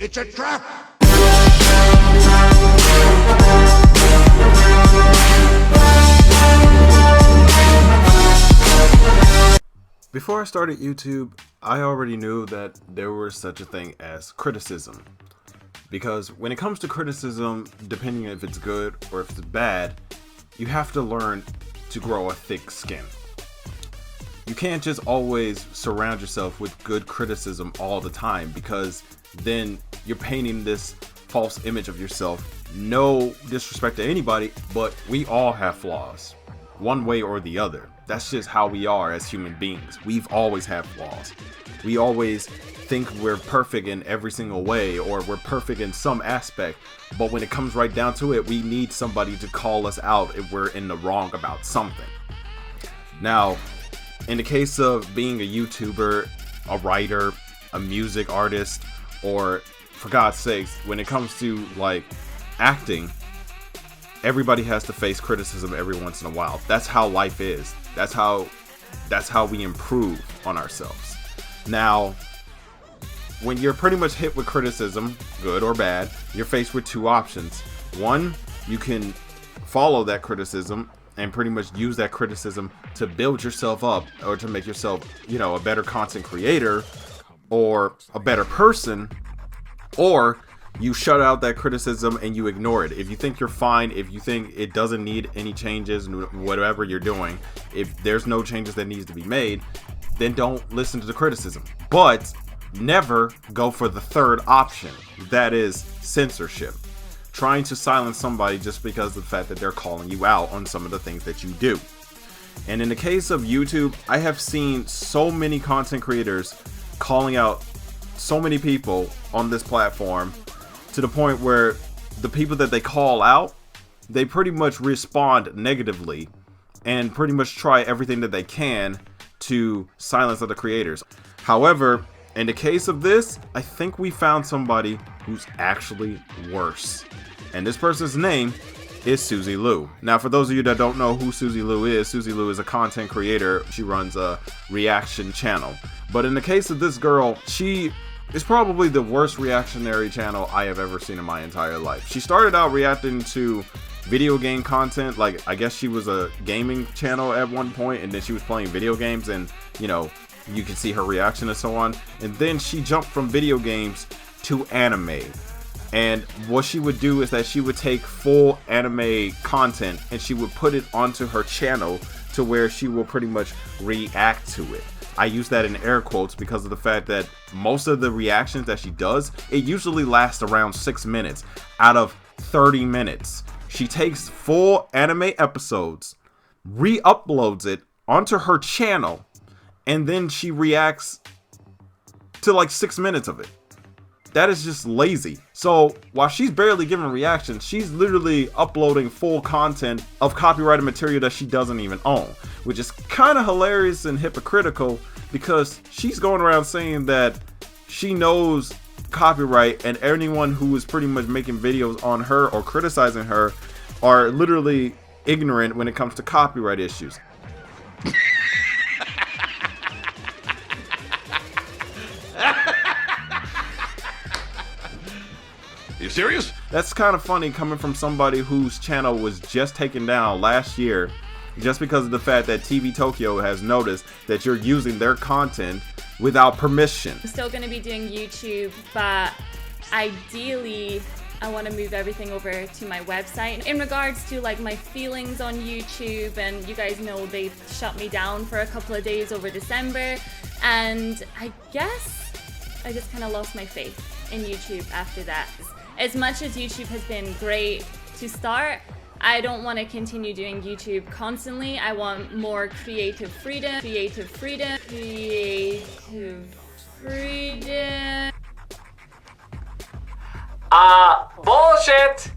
It's a trap! Before I started YouTube, I already knew that there was such a thing as criticism. Because when it comes to criticism, depending if it's good or if it's bad, you have to learn to grow a thick skin. You can't just always surround yourself with good criticism all the time, because then you're painting this false image of yourself. No disrespect to anybody, but we all have flaws, one way or the other. That's just how we are as human beings. We've always had flaws. We always think we're perfect in every single way, or we're perfect in some aspect, but when it comes right down to it, we need somebody to call us out if we're in the wrong about something. Now, in the case of being a YouTuber, a writer, a music artist, or for God's sakes, when it comes to like acting, everybody has to face criticism every once in a while. That's how life is. That's how we improve on ourselves. Now, when you're pretty much hit with criticism, good or bad, you're faced with two options. One, you can follow that criticism and pretty much use that criticism to build yourself up, or to make yourself, a better content creator or a better person, or you shut out that criticism and you ignore it. If you think you're fine, if you think it doesn't need any changes, whatever you're doing, if there's no changes that needs to be made, then don't listen to the criticism. But never go for the third option, that is censorship. Trying to silence somebody just because of the fact that they're calling you out on some of the things that you do. And in the case of YouTube, I have seen so many content creators calling out so many people on this platform, to the point where the people that they call out, they pretty much respond negatively and pretty much try everything that they can to silence other creators. However, in the case of this, I think we found somebody who's actually worse. And this person's name is Suzy Lu. Now, for those of you that don't know who Suzy Lu is a content creator. She runs a reaction channel. But in the case of this girl, she is probably the worst reactionary channel I have ever seen in my entire life. She started out reacting to video game content. Like, I guess she was a gaming channel at one point, and then she was playing video games, and you can see her reaction and so on. And then she jumped from video games to anime. And what she would do is that she would take full anime content and she would put it onto her channel, to where she will pretty much react to it. I use that in air quotes because of the fact that most of the reactions that she does, it usually lasts around 6 minutes out of 30 minutes. She takes full anime episodes, re-uploads it onto her channel, and then she reacts to like 6 minutes of it. That is just lazy. So while she's barely giving reactions, she's literally uploading full content of copyrighted material that she doesn't even own, which is kind of hilarious and hypocritical, because she's going around saying that she knows copyright, and anyone who is pretty much making videos on her or criticizing her are literally ignorant when it comes to copyright issues. Are you serious? That's kind of funny coming from somebody whose channel was just taken down last year, just because of the fact that TV Tokyo has noticed that you're using their content without permission. I'm still going to be doing YouTube, but ideally I want to move everything over to my website. In regards to like my feelings on YouTube, and you guys know they shut me down for a couple of days over December, and I guess I just kind of lost my faith in YouTube after that. As much as YouTube has been great to start, I don't want to continue doing YouTube constantly. I want more creative freedom. Bullshit.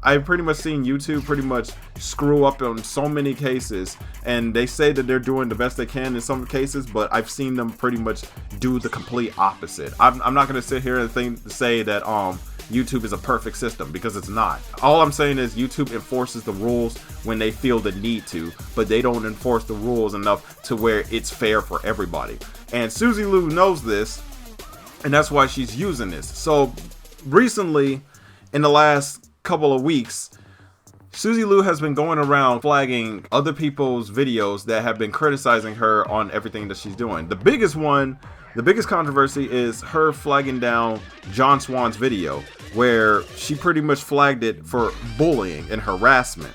I've pretty much seen YouTube pretty much screw up in so many cases, and they say that they're doing the best they can in some cases, but I've seen them pretty much do the complete opposite. I'm not going to sit here and say that YouTube is a perfect system, because it's not. All I'm saying is YouTube enforces the rules when they feel the need to, but they don't enforce the rules enough to where it's fair for everybody. And Suzy Lu knows this, And that's why she's using this. So recently, in the last couple of weeks, Suzy Lu has been going around flagging other people's videos that have been criticizing her on everything that she's doing. The biggest controversy is her flagging down Swan's video, where she pretty much flagged it for bullying and harassment.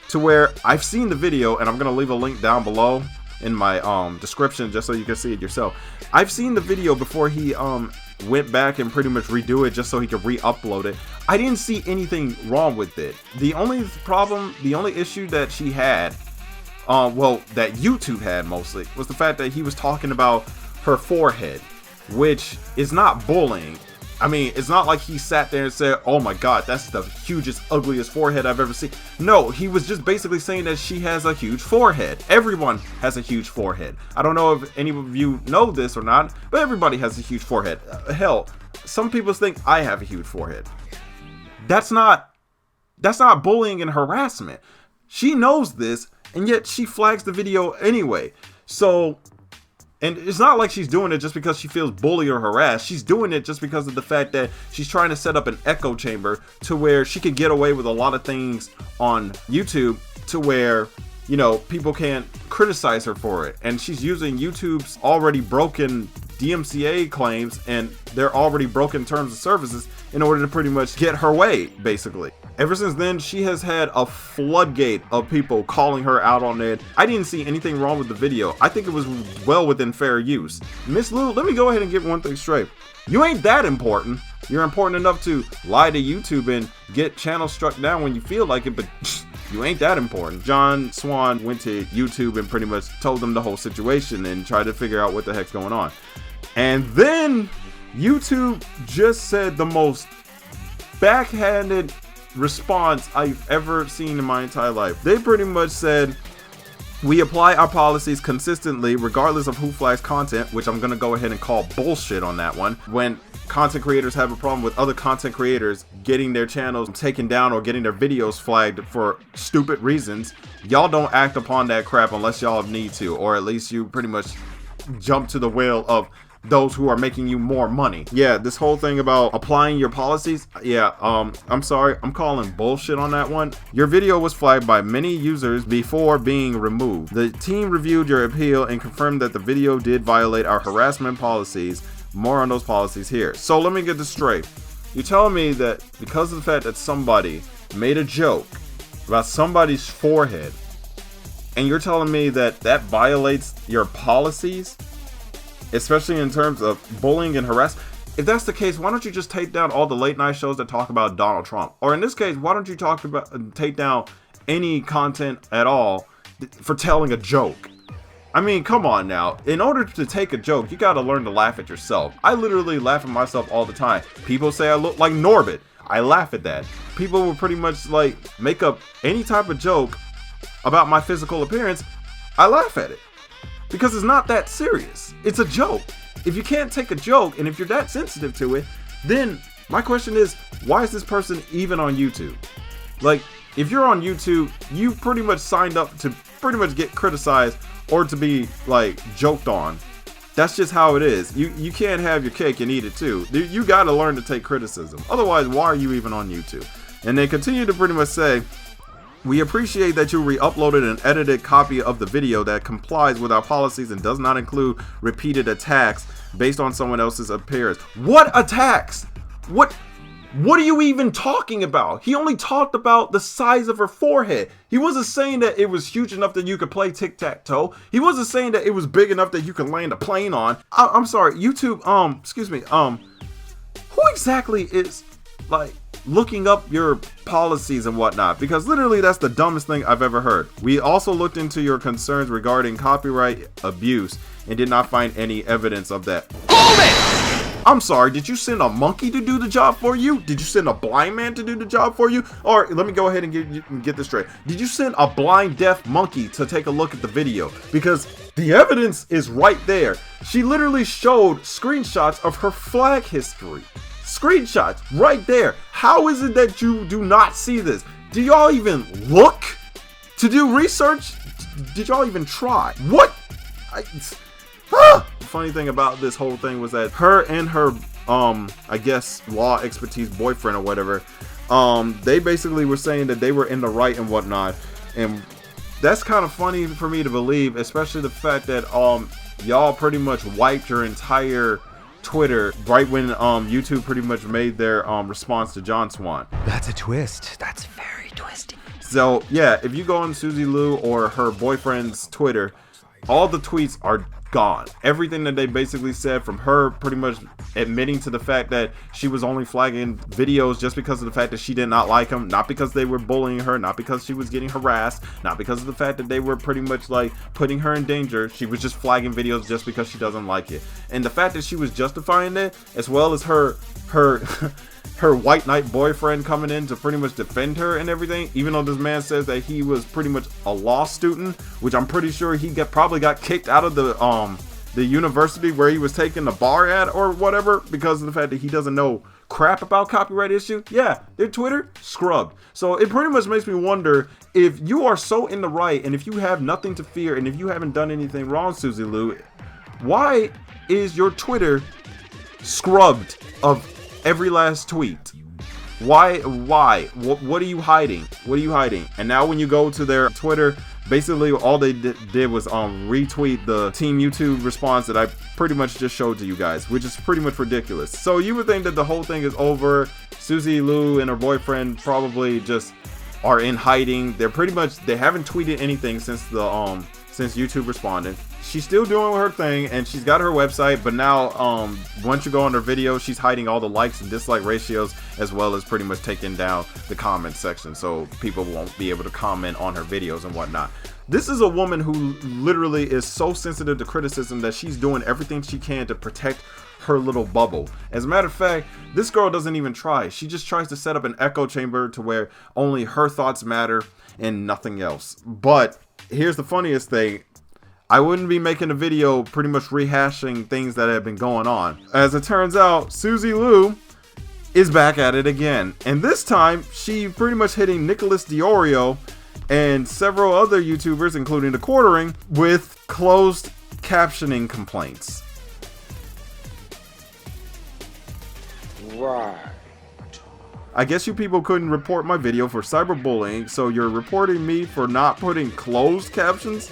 To where I've seen the video, and I'm going to leave a link down below in my description just so you can see it yourself. I've seen the video before he went back and pretty much redo it just so he could re-upload it. I didn't see anything wrong with it. The only issue that she had, well, that YouTube had mostly, was the fact that he was talking about her forehead, which is not bullying. I mean, it's not like he sat there and said, oh my god, that's the hugest, ugliest forehead I've ever seen. No, he was just basically saying that she has a huge forehead. Everyone has a huge forehead. I don't know if any of you know this or not, but everybody has a huge forehead. Hell, some people think I have a huge forehead. That's not bullying and harassment. She knows this, and yet she flags the video anyway. So, and it's not like she's doing it just because she feels bullied or harassed. She's doing it just because of the fact that she's trying to set up an echo chamber to where she can get away with a lot of things on YouTube, to where, you know, people can't criticize her for it. And she's using YouTube's already broken DMCA claims and their already broken terms of services in order to pretty much get her way, basically. Ever since then, she has had a floodgate of people calling her out on it. I didn't see anything wrong with the video. I think it was well within fair use. Miss Lu, let me go ahead and get one thing straight. You ain't that important. You're important enough to lie to YouTube and get channels struck down when you feel like it, but you ain't that important. Swan went to YouTube and pretty much told them the whole situation and tried to figure out what the heck's going on. And then YouTube just said the most backhanded response I've ever seen in my entire life. They pretty much said, we apply our policies consistently regardless of who flags content, which I'm gonna go ahead and call bullshit on that one. When content creators have a problem with other content creators getting their channels taken down or getting their videos flagged for stupid reasons, y'all don't act upon that crap unless y'all need to, or at least you pretty much jump to the will of those who are making you more money. Yeah, this whole thing about applying your policies, yeah, I'm sorry, I'm calling bullshit on that one. Your video was flagged by many users before being removed. The team reviewed your appeal and confirmed that the video did violate our harassment policies. More on those policies here. So let me get this straight. You're telling me that because of the fact that somebody made a joke about somebody's forehead, and you're telling me that that violates your policies? Especially in terms of bullying and harassment. If that's the case, why don't you just take down all the late night shows that talk about Donald Trump? Or in this case, why don't you take down any content at all for telling a joke? I mean, come on now. In order to take a joke, you gotta learn to laugh at yourself. I literally laugh at myself all the time. People say I look like Norbit. I laugh at that. People will pretty much like make up any type of joke about my physical appearance. I laugh at it. Because it's not that serious. It's a joke. If you can't take a joke, and if you're that sensitive to it, then my question is, why is this person even on YouTube? Like, if you're on YouTube, you pretty much signed up to pretty much get criticized or to be, like, joked on. That's just how it is. You can't have your cake and eat it too. You gotta learn to take criticism. Otherwise, why are you even on YouTube? And they continue to pretty much say, we appreciate that you re-uploaded an edited copy of the video that complies with our policies and does not include repeated attacks based on someone else's appearance. What attacks? What are you even talking about? He only talked about the size of her forehead. He wasn't saying that it was huge enough that you could play tic-tac-toe. He wasn't saying that it was big enough that you could land a plane on. I'm sorry, YouTube, excuse me, who exactly is, like, looking up your policies and whatnot? Because literally that's the dumbest thing I've ever heard. We also looked into your concerns regarding copyright abuse and did not find any evidence of that. Hold it! I'm sorry, did you send a monkey to do the job for you? Did you send a blind man to do the job for you? Or let me go ahead and get this straight. Did you send a blind deaf monkey to take a look at the video? Because the evidence is right there. She literally showed screenshots of her flag history. Screenshots right there. How is it that you do not see this? Do y'all even look to do research? Did y'all even try? What? The funny thing about this whole thing was that her and her I guess law expertise boyfriend or whatever, they basically were saying that they were in the right and whatnot, and that's kind of funny for me to believe, especially the fact that y'all pretty much wiped your entire Twitter right when YouTube pretty much made their response to John Swan. That's a twist. That's very twisty. So yeah, if you go on Suzy Lu or her boyfriend's Twitter, all the tweets are gone. Everything that they basically said, from her pretty much admitting to the fact that she was only flagging videos just because of the fact that she did not like them, not because they were bullying her, not because she was getting harassed, not because of the fact that they were pretty much like putting her in danger. She was just flagging videos just because she doesn't like it. And the fact that she was justifying it, as well as her her white knight boyfriend coming in to pretty much defend her and everything, even though this man says that he was pretty much a law student, which I'm pretty sure he probably got kicked out of the university where he was taking the bar at or whatever, because of the fact that he doesn't know crap about copyright issue. Yeah, their Twitter scrubbed. So it pretty much makes me wonder, if you are so in the right and if you have nothing to fear and if you haven't done anything wrong, Suzy Lu, why is your Twitter scrubbed of every last tweet? Why? What are you hiding? What are you hiding? And now when you go to their Twitter, basically all they did was retweet the Team YouTube response that I pretty much just showed to you guys, which is pretty much ridiculous. So you would think that the whole thing is over. Suzy Lu and her boyfriend probably just are in hiding. They haven't tweeted anything since since YouTube responded. She's still doing her thing, and she's got her website, but now once you go on her video, she's hiding all the likes and dislike ratios, as well as pretty much taking down the comment section, so people won't be able to comment on her videos and whatnot. This is a woman who literally is so sensitive to criticism that she's doing everything she can to protect her little bubble. As a matter of fact, this girl doesn't even try. She just tries to set up an echo chamber to where only her thoughts matter and nothing else. But here's the funniest thing. I wouldn't be making a video pretty much rehashing things that have been going on. As it turns out, Suzy Lu is back at it again. And this time, she pretty much hitting Nicholas Diorio and several other YouTubers, including The Quartering, with closed captioning complaints. Right. I guess you people couldn't report my video for cyberbullying, so you're reporting me for not putting closed captions?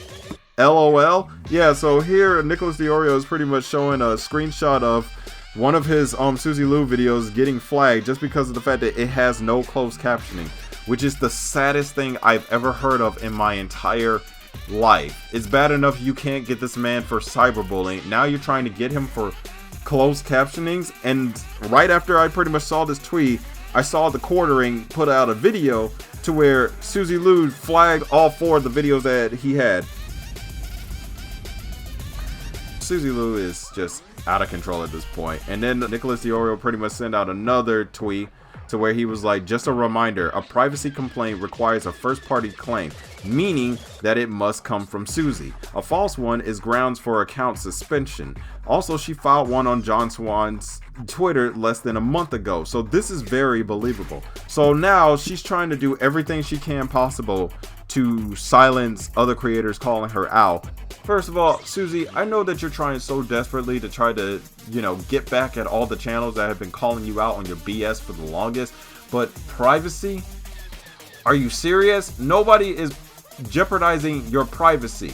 LOL. Yeah, so here Nicholas Diorio is pretty much showing a screenshot of one of his Suzy Lu videos getting flagged just because of the fact that it has no closed captioning, which is the saddest thing I've ever heard of in my entire life. It's bad enough you can't get this man for cyberbullying. Now you're trying to get him for closed captionings, and right after I pretty much saw this tweet, I saw The Quartering put out a video to where Suzy Lu flagged all 4 of the videos that he had. Suzy Lu is just out of control at this point. And then Nicholas Diorio pretty much sent out another tweet to where he was like, just a reminder, a privacy complaint requires a first-party claim, meaning that it must come from Suzy. A false one is grounds for account suspension. Also, she filed one on John Swan's Twitter less than a month ago, so this is very believable. So now she's trying to do everything she can possible to silence other creators calling her out. First of all, Suzy, I know that you're trying so desperately to try to, get back at all the channels that have been calling you out on your BS for the longest, but privacy? Are you serious? Nobody is jeopardizing your privacy.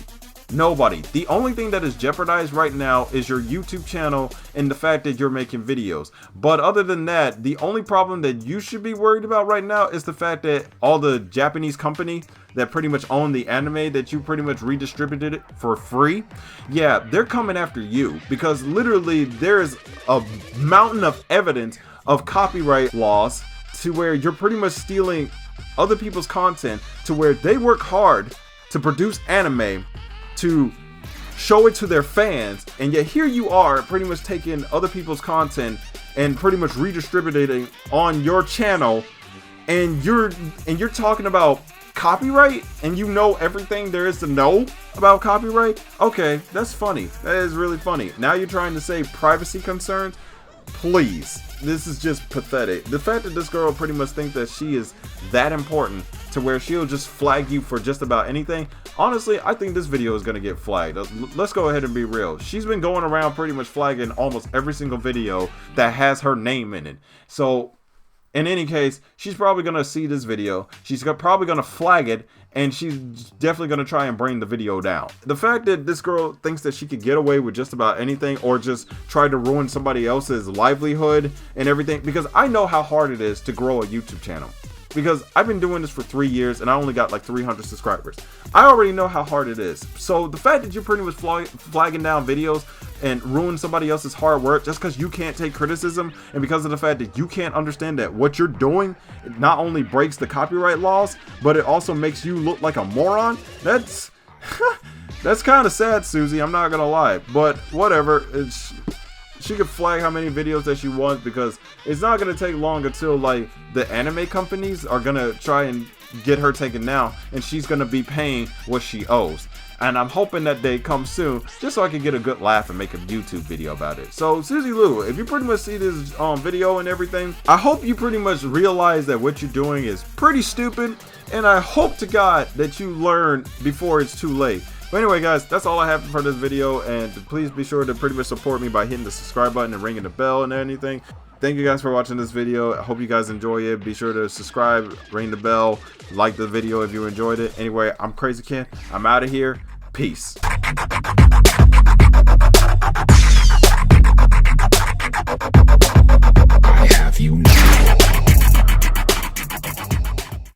Nobody. The only thing that is jeopardized right now is your YouTube channel and the fact that you're making videos. But other than that, the only problem that you should be worried about right now is the fact that all the Japanese company that pretty much own the anime that you pretty much redistributed it for free, yeah, they're coming after you, because literally there is a mountain of evidence of copyright laws to where you're pretty much stealing other people's content, to where they work hard to produce anime to show it to their fans, and yet here you are pretty much taking other people's content and pretty much redistributing on your channel, and you're talking about copyright, and you know everything there is to know about copyright. Okay, that's funny. That is really funny. Now you're trying to say privacy concerns? Please, this is just pathetic. The fact that this girl pretty much thinks that she is that important to where she'll just flag you for just about anything, honestly, I think this video is gonna get flagged. Let's go ahead and be real. She's been going around pretty much flagging almost every single video that has her name in it. So in any case, she's probably gonna see this video. She's probably gonna flag it, and she's definitely gonna try and bring the video down. The fact that this girl thinks that she could get away with just about anything, or just try to ruin somebody else's livelihood and everything, because I know how hard it is to grow a YouTube channel. Because I've been doing this for 3 years and I only got like 300 subscribers. I already know how hard it is. So the fact that you're pretty much flagging down videos and ruin somebody else's hard work just because you can't take criticism, and because of the fact that you can't understand that what you're doing not only breaks the copyright laws, but it also makes you look like a moron, that's that's kind of sad, Suzy. I'm not gonna lie, but whatever. She could flag how many videos that she wants, because it's not gonna take long until like the anime companies are gonna try and get her taken down, and she's gonna be paying what she owes. And I'm hoping that day comes soon, just so I can get a good laugh and make a YouTube video about it. So Suzy Lu, if you pretty much see this video and everything, I hope you pretty much realize that what you're doing is pretty stupid, and I hope to God that you learn before it's too late. But anyway, guys, that's all I have for this video, and please be sure to pretty much support me by hitting the subscribe button and ringing the bell and anything. Thank you guys for watching this video. I hope you guys enjoy it. Be sure to subscribe, ring the bell, like the video if you enjoyed it. Anyway, I'm KRAZYKent. I'm out of here. Peace.